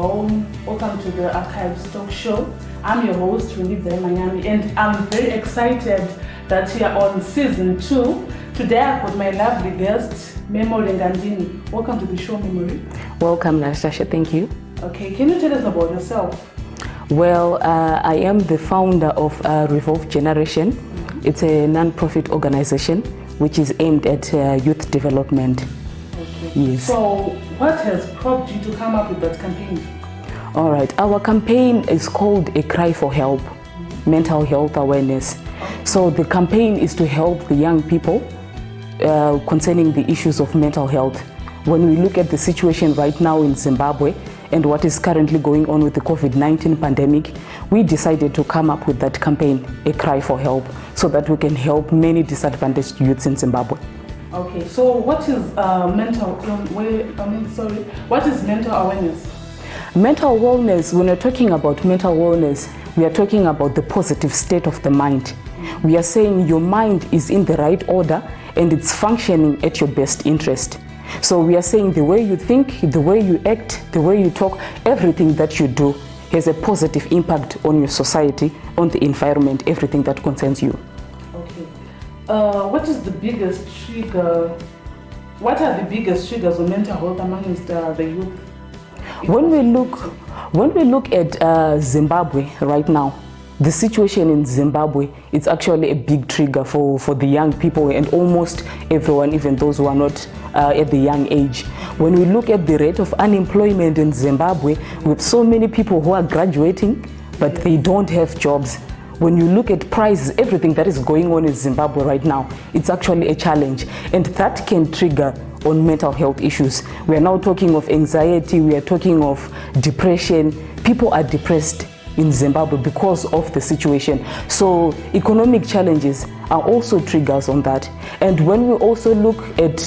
home. Welcome to the Archives Talk Show. I'm your host, Rumbidzai Manyame, and I'm very excited that we are on season 2. Today I've got my lovely guest, Ngandini. Welcome to the show, Memory. Welcome, Natasha. Thank you. Okay, can you tell us about yourself? Well, I am the founder of Revolved Generation. Mm-hmm. It's a non-profit organization which is aimed at youth development. Okay. Yes. So, what has prompted you to come up with that campaign? All right. Our campaign is called A Cry for Help, Mental Health Awareness. Okay. So the campaign is to help the young people concerning the issues of mental health. When we look at the situation right now in Zimbabwe and what is currently going on with the COVID-19 pandemic, we decided to come up with that campaign, A Cry for Help, so that we can help many disadvantaged youths in Zimbabwe. Okay, so what is what is mental awareness? Mental wellness, when we're talking about mental wellness, we are talking about the positive state of the mind. We are saying your mind is in the right order and it's functioning at your best interest. So we are saying the way you think, the way you act, the way you talk, everything that you do has a positive impact on your society, on the environment, everything that concerns you. Okay. What is the biggest trigger? What are the biggest triggers of mental health amongst the youth? When we look at Zimbabwe right now, the situation in Zimbabwe, it's actually a big trigger for the young people and almost everyone, even those who are not at the young age. When we look at the rate of unemployment in Zimbabwe, we have so many people who are graduating, but they don't have jobs. When you look at prices, everything that is going on in Zimbabwe right now, it's actually a challenge. And that can trigger on mental health issues. We are now talking of anxiety, we are talking of depression. People are depressed in Zimbabwe because of the situation. So economic challenges are also triggers on that. And when we also look at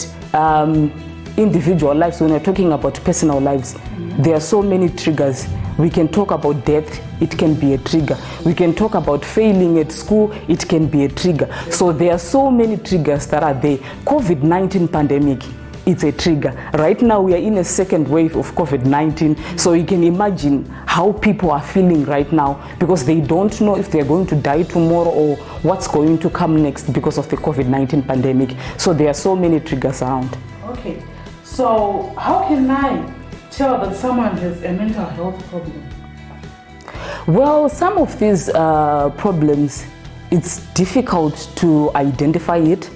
individual lives, when we're talking about personal lives, there are so many triggers. We can talk about death, it can be a trigger. We can talk about failing at school, it can be a trigger. So there are so many triggers that are there. COVID-19 pandemic, it's a trigger. Right now we are in a second wave of COVID-19, so you can imagine how people are feeling right now because they don't know if they're going to die tomorrow or what's going to come next because of the COVID-19 pandemic. So there are so many triggers around. Okay, so how can I tell that someone has a mental health problem? Well, some of these problems, it's difficult to identify it.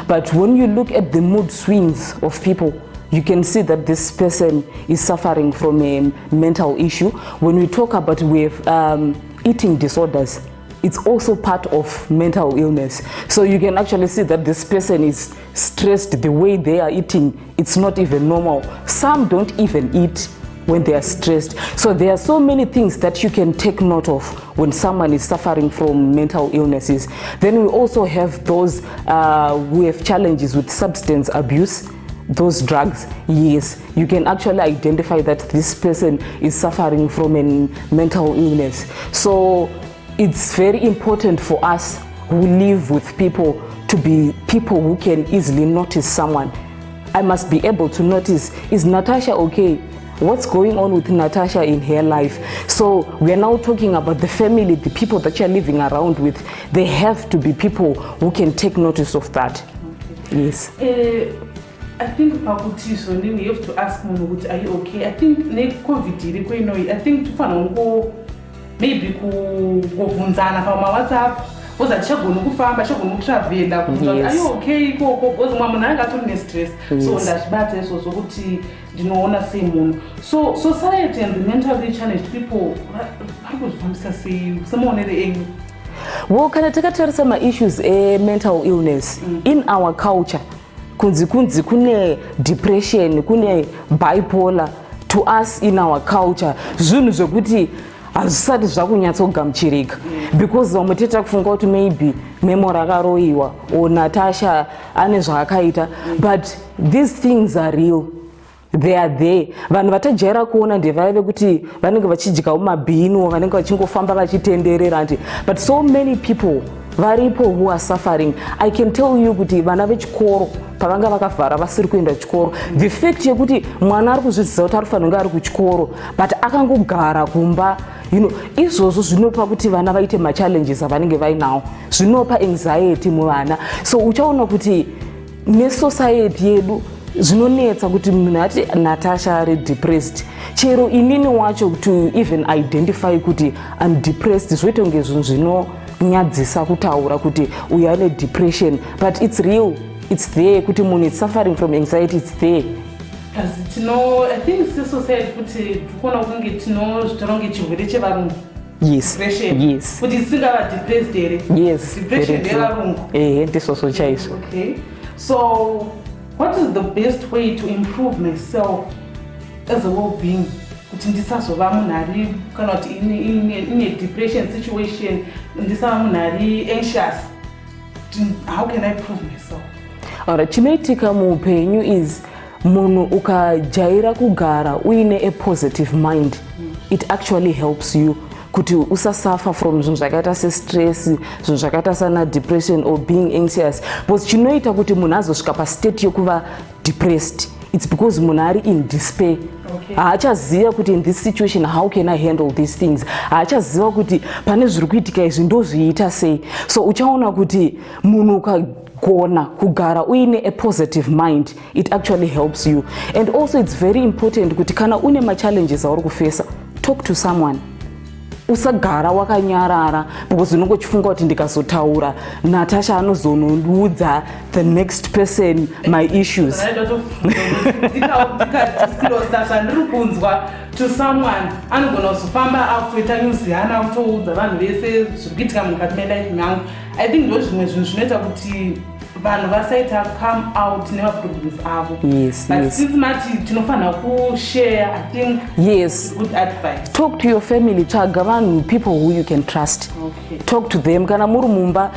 But when you look at the mood swings of people, you can see that this person is suffering from a mental issue. When we talk about eating disorders, it's also part of mental illness. So you can actually see that this person is stressed. The way they are eating, it's not even normal. Some don't even eat when they are stressed. So there are so many things that you can take note of when someone is suffering from mental illnesses. Then we also have those who have challenges with substance abuse, those drugs. Yes, you can actually identify that this person is suffering from a mental illness. So it's very important for us who live with people to be people who can easily notice someone. I must be able to notice, is Natasha okay? What's going on with Natasha in her life? So we are now talking about the family, the people that you're living around with. They have to be people who can take notice of that. Okay. Yes. I think we have to ask Mama, are you okay? I think COVID, I think maybe go WhatsApp. Are you okay? Stress. So society and the mentally challenged people, well, can I take some issues mental illness in our culture? Kune depression, kune bipolar. To us in our culture, azvisati zvakunyatsogamuchirika because vamuteta kufunga kuti maybe memory akaroiwa or Natasha ane zvaakaita, but these things are real. They are there. Vanhu vatajaira kuona ndevaive kuti vanenge vachidya mumabhini vanenge vachingofamba vachitenderera, but so many people varipo who are suffering. I can tell you kuti vana vechikoro pavanga vakavhara vasiri kuenda chikoro, the fact yekuti mwana ari kuzviziva kuti ari kufanira kunge ari kuchikoro but akangogara kumba, izvozvo zvinopa kuti vana vaite machallenges avanenge vainawo, zvinopa anxiety muvana. So uchaona kuti nesociety yedu zvinonetsa kuti munhu ati Natasha ari depressed, chero inini wacho to even identify kuti I'm depressed zvoita kunge zvinhu zvinonyadzisa kutaura kuti uyu ane depression, but it's real, it's there, kuti munhu is suffering from anxiety, it's there. I think society kuti tikona kunge tinozvitora kunge chirwere chevarungu. Yes. Depression. Yes. Kuti singava depressed here. Yes. Depression yevarungu. Ndisoso chaizvo. Okay. So what is the best way to improve myself as a well-being? Kuti ndisazova munhu ari kana kuti in a depression situation, ndisava munhu ari anxious. How can I prove myself? Alright, chinoitika muupenyu is munhu ukajaira kugara uine a positive mind, it actually helps you kuti usasuffer from zvinhu zvakaita sestress, zvinhu zvakaita sana depression or being anxious. Because chinoita kuti munhu azosvika pastate yokuva depressed, it's because munhu ari in despair. Haachaziva kuti in this situation how can I handle these things, haachaziva kuti pane zviri kuitika izvi ndozviita sei. So uchaona kuti munhu ukagona kugara uine a positive mind, it actually helps you. And also it's very important kuti kana une machallenges auri kufesa, talk to someone. Usagara wakanyarara because unongochifunga kuti ndikazotaura Natasha anozondiudza the next person my issues. To someone anogona kuzofamba akutoita news yana kutoudza vanhu vese zviri kuitika mukati melife yangu. I think ndo zvimwe zvinhu zvinoita kuti vanhu vasaita come out nemaproblems avo. Yes, but yes. Since mati tinofanira kushare, I think yes, good advice. Talk to your family, tsvaga vanhu, people who you can trust. Okay. Talk to them. Kana muri mumba,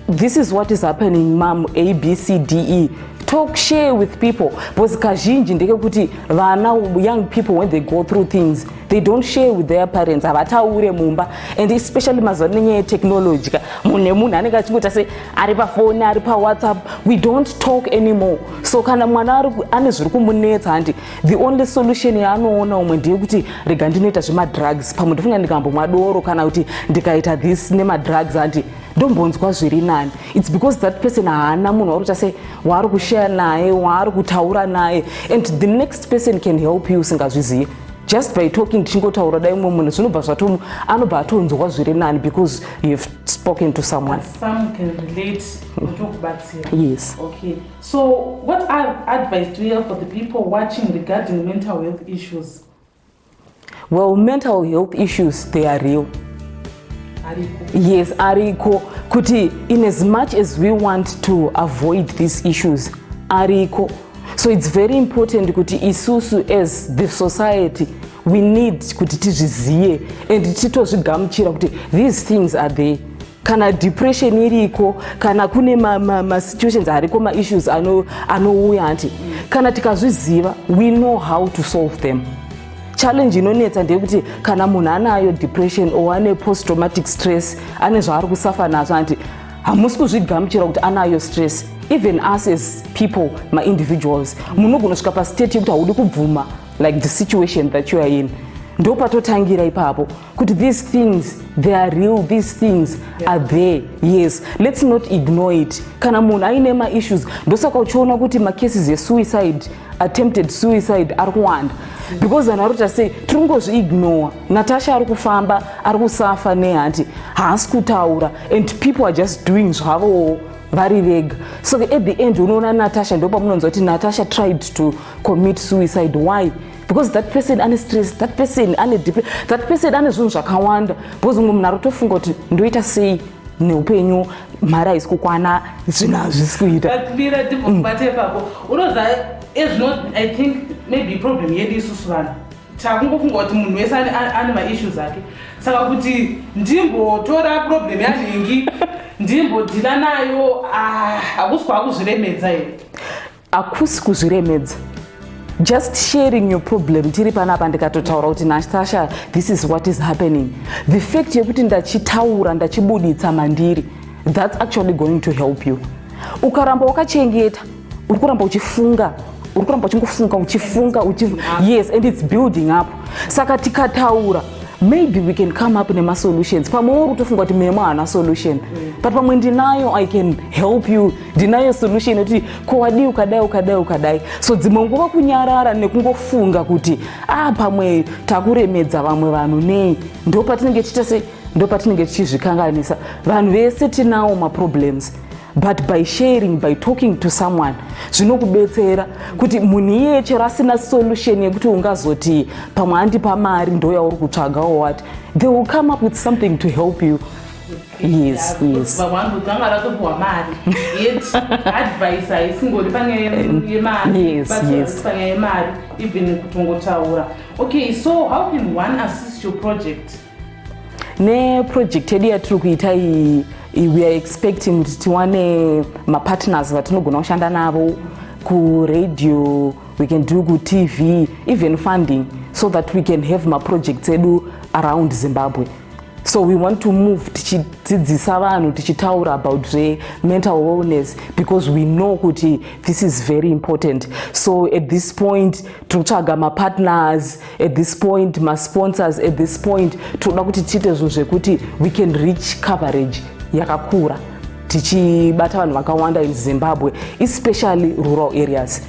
this is what is happening, mom, A, B, C, D, E. Talk, share with people. Because kazhinji ndeke vana, young people, when they go through things, they don't share with their parents. Havataure mumba. And especially mazoninye technology. Munhu anenge achingoti ase ari pafoni, ari paWhatsApp. We don't talk anymore. So kana mwana ane zviri kumunetsa handi, the only solution yaanoona umwe ndeyekuti rega ndinoita zvemadrugs. Pamwe ndofunga ndikambomwa doro kana kuti ndikaita this nemadrugs handi ndombonzwa zviri nani. It's because that person haana munhu wauri uchase waari kushare naye, waari kutaura naye, and the next person can help you usingazvizivi. Just by talking, chingotaura dai mumwe munhu zvinobva zvato anobva atonzwa zviri nani because you have spoken to someone. Some can relate kutokubatsira. Yes. Okay. So what advice do you have for the people watching regarding mental health issues? Well, mental health issues, they are real. Ariko. Yes, ariko. Kuti, in as much as we want to avoid these issues, ariko. So it's very important kuti isusu as the society, we need kuti tizviziye and titozvigamuchira kuti these things are there. Kana depression iriko, kana kune ma situations ariko, ma issues anouya anti. Kana tikazviziva, we know how to solve them. Challenge inonetsa ndeyekuti kana munhu anayo depression or ane post traumatic stress, ane zvaari kusuffer nazvo anti hamusi kuzvigamuchira kuti anayo stress. Even us as people, my individuals, munogona kusvika pastate yekuti haudi kubvuma like the situation that you are in. Ndo patotangira ipapo kuti these things, they are real, these things are there. Yes, let's not ignore it. Kana munhu aine ma issues, ndosaka uchiona kuti ma cases e-suicide, attempted suicide ari kuwanda. Because vanhu vari kuita sei tirongozvi-ignore. Natasha ari kufamba, ari kusafa nehanti, haasi kutaura, and people are just doing zvavo vari vega. So at the end unoona Natasha ndo pamunonzwa kuti Natasha tried to commit suicide. Why? Because that person ane stress, that person ane depression, that person ane zvinhu zvakawanda. Because umwe munhu arotofunga kuti ndoita sei neupenyu, mari haisi kukwana, zvinhu hazvisi kuita. Mira ndibvokubate ipapo. Unoziva I think maybe problem yedu isusu vanhu. Takungofunga kuti munhu wese ane ma-issues ake. Saka kuti ndimbotora problem yanhingi, ndimbodhila nayo, hakusi kwakuzviremedza here. Hakusi kuzviremedza. Just sharing your problem, tiri panapa ndikatotaura kuti Natasha, this is what is happening. The fact yekuti ndachitaura, ndachibuditsa mandiri, that's actually going to help you. Ukaramba wakachengeta, urikuramba uchifunga, urikuramba uchifunga, yes, and it's building up. Saka tikataura, maybe we can come up nema solutions. Pamwe utofunga kuti mema ana solution. But pamwe ndinayo, I can help you. Ndinayo solution kuti kowadi ukadai. So dzimongo kunyarara nekungofunga kuti pamwe takuremedza vamwe vanhu nei. Ndo patinenge tichizvikanganisa. Vanhu vese tinawo ma problems. But by sharing, by talking to someone, zvinokubetsera kuti munhu iye chero asina solution yekuti ungazoti pamwe andipa mari ndo yauri kutsvaga or what, they will come up with something to help you. Yes. Vanhu tanga ratopuwa mari. Yet advice aisingori panyaya yemari. Yes. Panyaya yemari even kutongotaura. Okay, so how can one assist your project? Ne project yedu yatiri kuita iyi, we are expecting kuti tiwane mapartners vatinogona kushanda navo kuradio, we can do ku TV, even funding, so that we can have projects edu around Zimbabwe. So we want to move tichidzidzisa vanhu tichitaura about mental wellness, because we know kuti this is very important. So at this point tinotsvaga mapartners, at this point masponsors, at this point toda kuti tiite zvinhu zvekuti we can reach coverage yakakura tichibata vanhu vakawanda in Zimbabwe, especially rural areas.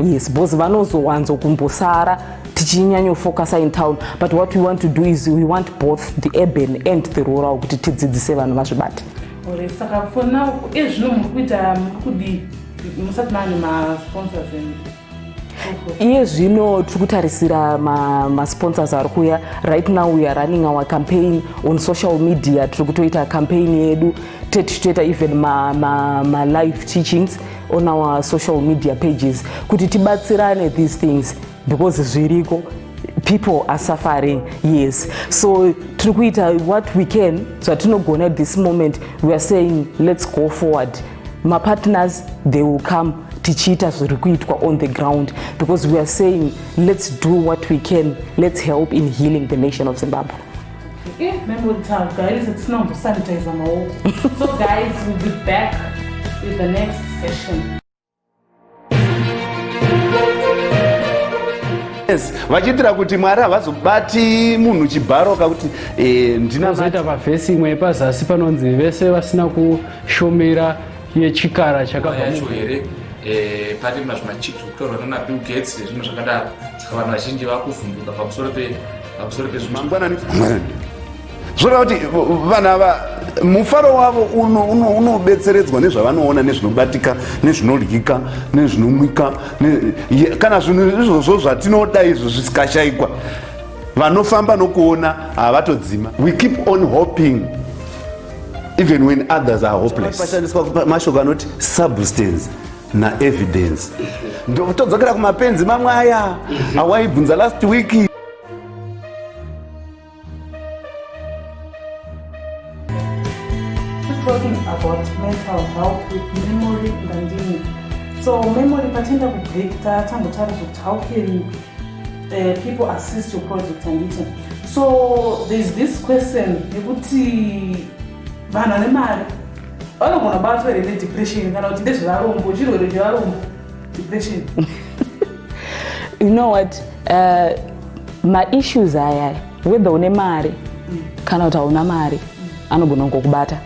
Yes, because vanozowanzo kumbosara tichinyanyo focus in town, but what we want to do is we want both the urban and the rural kuti tidzidzise vanhu vazvibata. Ore saka for now ezvino muri kuita kudi musati mane ma sponsors and iye zvino tiri kutarisira ma-sponsors ari kuya. Right now we are running our campaign on social media. Tiri kutoita campaign yedu tichitoita even ma live teachings on our social media pages kuti tibatsirane these things, because zviriko, people are suffering. Yes, so tiri kuita what we can. So tinogona at this moment, we are saying let's go forward. My partners, they will come tichita zviri kuitwa on the ground, because we are saying let's do what we can, let's help in healing the nation of Zimbabwe. Remember guys, it's not sanitizer maoko. So guys, we'll be back with the next session. Yes, vachitira kuti Mwari havazobati munhu chibharoka kuti ndinozoita pavhesi imwe pazasi panonzi vese vasina kushomera yechikara chakabva here pane mazvimachipsi kutorwa naBill Gates nezvinhu zvakadaro, saka vanhu vazhinji vakuvhunduka pamusoro mangwanani zvoda kuti vanhu ava mufaro wavo unobetseredzwa nezvavanoona, nezvinobatika, nezvinoryika, nezvinomwika, kana zvinhu izvozvo zvatinoda izvo zvisikashayikwa. Vanofamba nokuona havatodzima. We keep on hoping even when others are hopeless. Pashandiswa mashoko anoti substance na evidence. Todzokera kumapenzi mamwe aya awaibvunza last week. Talking about mental health with Memory Ngandini. So Memory patenda kubreakta tangotaura kuti how can people assist your project and it. So there's this question yekuti vanhu vane mari vanogona batwa here depression kana kuti ndezvevarombo, chirwere chevarombo, depression. You know what, my issues aya whether une mari kana kuti hauna mari anogona kukubata.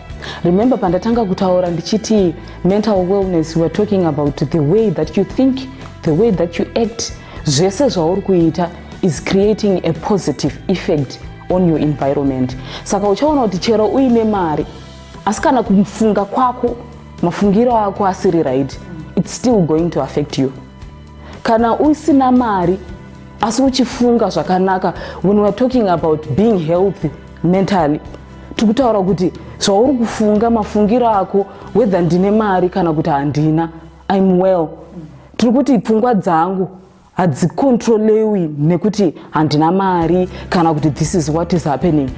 Remember pandatanga kutaura ndichiti mental wellness, we are talking about the way that you think, the way that you act. Zvese zvauri kuita is creating a positive effect on your environment. Saka uchaona kuti chero uine mari asi kana kufunga kwako, mafungiro ako asiri right, it's still going to affect you. Kana usina mari asi uchifunga zvakanaka, when we are talking about being healthy mentally, tikutaura kuti zvauri kufunga, mafungiro ako, whether ndine mari kana kuti handina, I'm well. Tiri kuti pfungwa dzangu hadzikontrolewi nekuti handina mari kana kuti this is what is happening.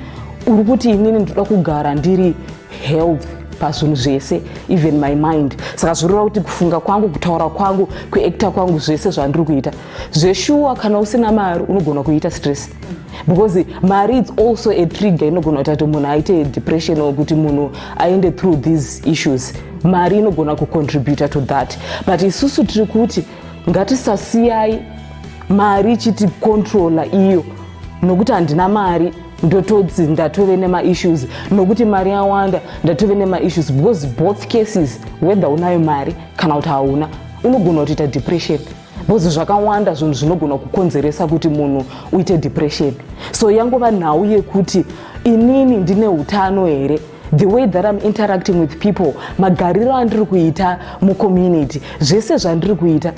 Uri kuti inini ndoda kugara ndiri health pazvinhu zvese, even my mind. Saka zvirova kuti kufunga kwangu, kutaura kwangu, kuacta kwangu, zvese zvandiri kuita zveshuwa. Kana usina mari unogona kuita stress, because mari it's also a trigger inogona kuti munhu aite depression or kuti munhu aende through these issues. Mari inogona kucontributa to that, but isusu tiri kuti ngatisasiyai mari ichiti controla iyo, nokuti handina mari ndotodzi ndatove nema-issues, nokuti mari yawanda ndatove nema-issues, because both cases whether unayo mari kana kuti hauna unogona kutoita depression, because zvakawanda zvinhu zvinogona kukonzeresa kuti munhu uite depression. So yangova nhau yekuti inini ndine utano here, the way that I'm interacting with people, magariro andiri kuita mucommunity, zvese zvandiri kuita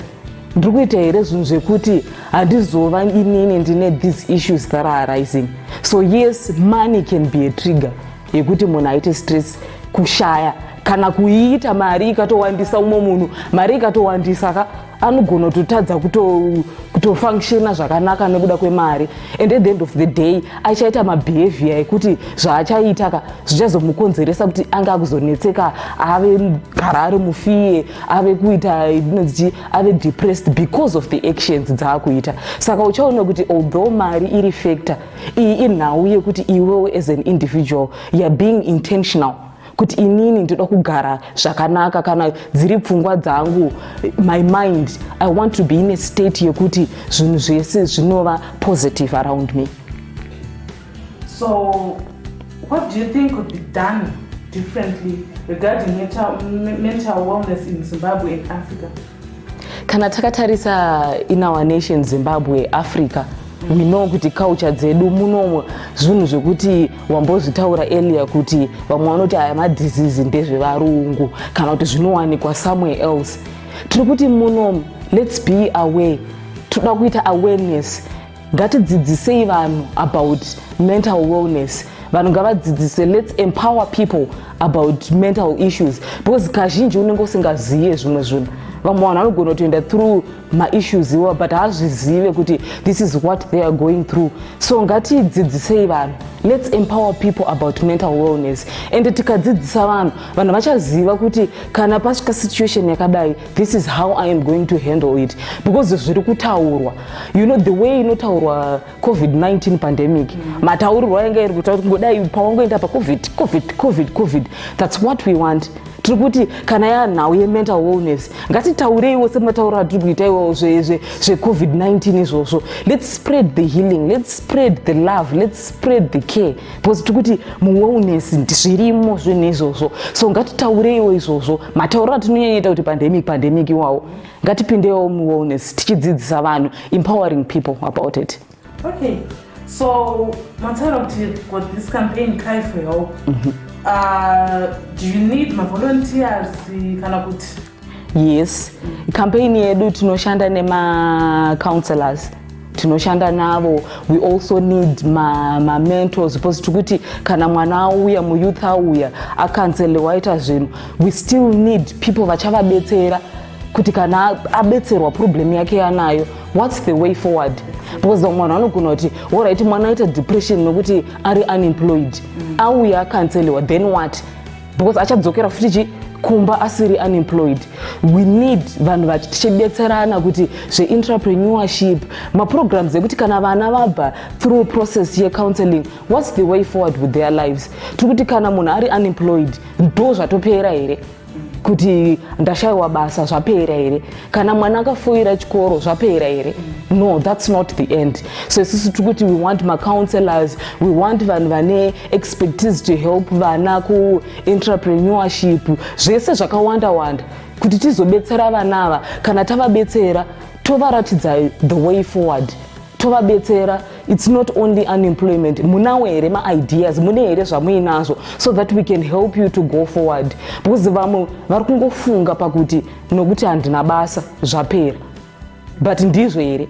ndiri kuita here zvinhu zvekuti handizova inini ndine these issues that are arising. So yes, money can be a trigger yekuti munhu aite stress, kushaya kana kuiita mari ikatowandisa umwe munhu, mari ikatowandisa anogona kutotadza kutofunctiona zvakanaka nekuda kwemari, and at the end of the day achaita mabehavior ekuti zvaachaita zvichazomukonzeresa kuti anga akuzonetseka, ave gara ari mufie, ave kuita ave depressed because of the actions dzaakuita. Saka uchaona kuti although mari iri factor, iyi inhau yekuti iwewe as an individual you are being intentional kuti inini ndoda kugara zvakanaka, kana dziri pfungwa dzangu, my mind, I want to be in a state yekuti zvinhu zvese zvinova positive around me. So what do you think could be done differently regarding mental wellness in Zimbabwe and Africa? Kana takatarisa in our nation Zimbabwe, Africa, we know kuti culture dzedu munomo zvinhu zvekuti wambozvitaura earlier kuti vamwe vanoti aya madisease ndezvevarungu kana kuti zvinowanikwa somewhere else. Tiri kuti munomo, let's be aware, toda kuita awareness, ngatidzidzisei vanhu about mental wellness, vanhu ngavadzidzise, let's empower people about mental issues, because kazhinji unenge usingazive zvimwe zvinhu. Vamwe vanhu vanogona kutoenda through ma-issues iwa but hazvizive kuti this is what they are going through. So ngatidzidzisei vanhu, let's empower people about mental wellness, and tikadzidzisa vanhu vachaziva kuti kana pasvika situation yakadai, this is how I am going to handle it, because zviri kutaurwa, you know the way inotaurwa COVID-19 pandemic, mataurirwa yanga iri kutaura kuti ngodai pawangoenda COVID, that's what we want. Tiri kuti kana yanhau yemental wellness ngatitaureiwo sematauro atiri kuita iwawo zveCovid-19 izvozvo. Let's spread the healing, let's spread the love, let's spread the care, because tiri kuti muwellness zvirimo zvinhu izvozvo. So ngatitaureiwo izvozvo, matauro atinonyanyaita kuti pandemic iwawo ngatipindewo muwellness tichidzidzisa vanhu, empowering people about it. Okay, so Matara, you've got this campaign Cry for Help. Do you need my volunteers? Yes, campaign yedu tinoshanda nema counselors, tinoshanda navo. We also need ma mentors, because tukuti kana mwana auya mu youth auya akanselewa ita zvinhu, we still need people vachavabetsera kuti kana abetserwa problem yake yanayo, what's the way forward? Because mwana anogona kuti alright mwana aita depression nokuti ari unemployed, auya akanselewa, then what? Because achadzokera futi kumba asiri unemployed. We need vanhu vachibetserana kuti zve-entrepreneurship, ma-programs ekuti kana vana vabva through process ye-counseling, what's the way forward with their lives? Tikuti kana munhu ari unemployed, ndo zvatopera here? Kuti ndashayiwa basa zvapera here? Kana mwana akafoira chikoro zvapera here? No, that's not the end. So isusu tikuti we want ma-counselors, we want vanhu vane expertise to help vana ku-entrepreneurship, zvese zvakawanda-wanda kuti tizobetsera vanava. Kana tavabetsera tovaratidza the way forward, tovabetsera. It's not only unemployment, munawo here ma-ideas, mune here zvamuinazvo, so that we can help you to go forward. Because vamwe vari kungofunga pakuti nokuti handina basa zvapera, but ndizvo here?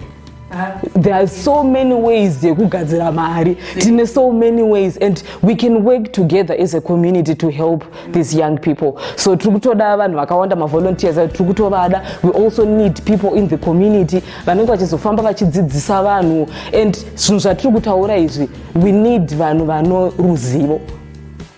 There are so many ways yekugadzira mari, tine so many ways, and we can work together as a community to help these young people. So tiri kutoda vanhu vakawanda, ma-volunteers tiri kutovada. We also need people in the community vanenge vachizofamba vachidzidzisa vanhu, and zvinhu zvatiri kutaura izvi, we need vanhu vano ruzivo.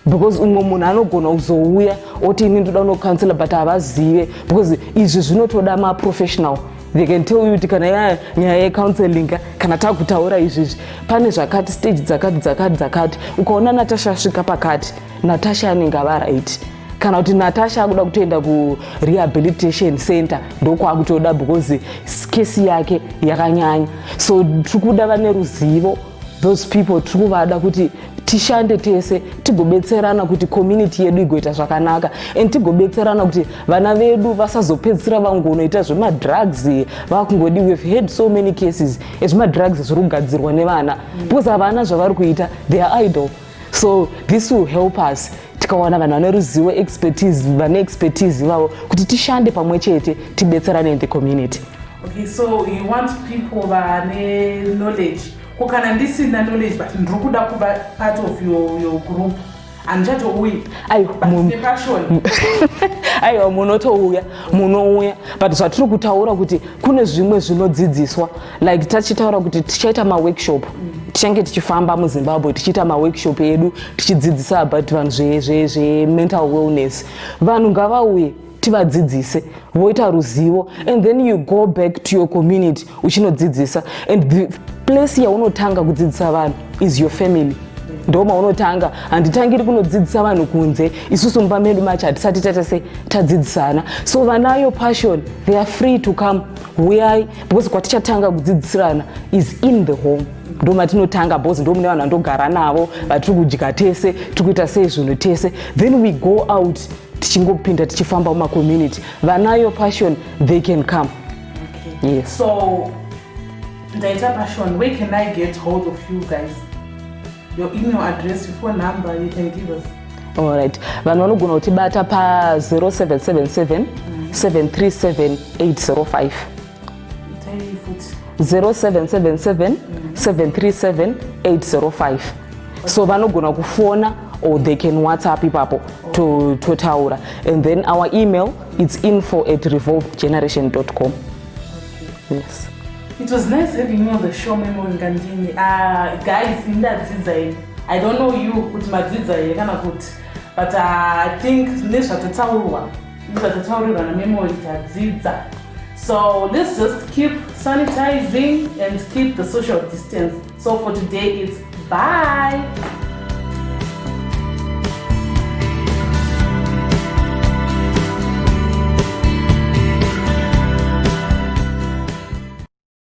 because umwe munhu anogona kuzouya oti ini ndoda kunokansela but havazive because izvi zvinotoda maprofessional. They can tell you kuti kana nyaya yecounseling kana takutaura izvizvi pane zvakati stage dzakati ukaona Natasha asvika pakati Natasha anenge ava right kana kuti Natasha akuda kutoenda kurehabilitation center ndokwakutoda because kesi yake yakanyanya. So tiri kuda vane ruzivo, those people tiri kuvada kuti tishande tese tigobetserana kuti community yedu igoita zvakanaka and tigobetserana kuti vana vedu vasazopedzisira vangonoita zvemadrugs vakungodi. We've had so many cases ezvemadrugs zviri kugadzirwa nevana because havana zvavari kuita, they are idle. So this will help us tikawana vanhu vane ruzivo, vane expertise vavo kuti tishande pamwe chete tibetserane in the community. Okay, so you want people vane knowledge. Kana ndisina knowledge but ndiri kuda kuva part of your group handichatouyi passion. Aiwa munouya but zvatiri kutaura kuti kune zvimwe zvinodzidziswa like tachitaura kuti tichaita maworkshop tichange tichifamba muZimbabwe tichiita maworkshop edu tichidzidzisa about vanhu zvemental wellness. Vanhu ngavauye tivadzidzise voita ruzivo and then you go back to your community uchinodzidzisa and the place yaunotanga kudzidzisa vanhu is your family. Ndo maunotanga. Handitangiri kunodzidzisa vanhu kunze, isusu mumba medu macho hatisati tatese tadzidzisana. So vanayo passion, they are free to come uyai because kwatichatanga kudzidzisirana is in the home. Ndo matinotanga because ndo mune vanhu vandogara navo vatiri kudya tese tiri kuita sei zvinhu tese, then we go out tichingopinda tichifamba mumacommunity. Vanayo passion, they can come. Okay. Yes. So ndaita passion, where can I get hold of you guys? Your email address, your phone number, you can give us. All right. Vanhu vanogona kutibata pa 0777 737 805. 0777 737 805. So vanogona kufona or they can WhatsApp ipapo to taura. And then our email is info@revolvedgeneration.com. Okay. Yes. It was nice having you on the show, Memo Ngandini. Guys, in that Zidzai, I don't know you, kuti madzidzai kana kuti, but I think nezvatataurwa na Memo itadzidza. So let's just keep sanitizing and keep the social distance. So for today, it's bye.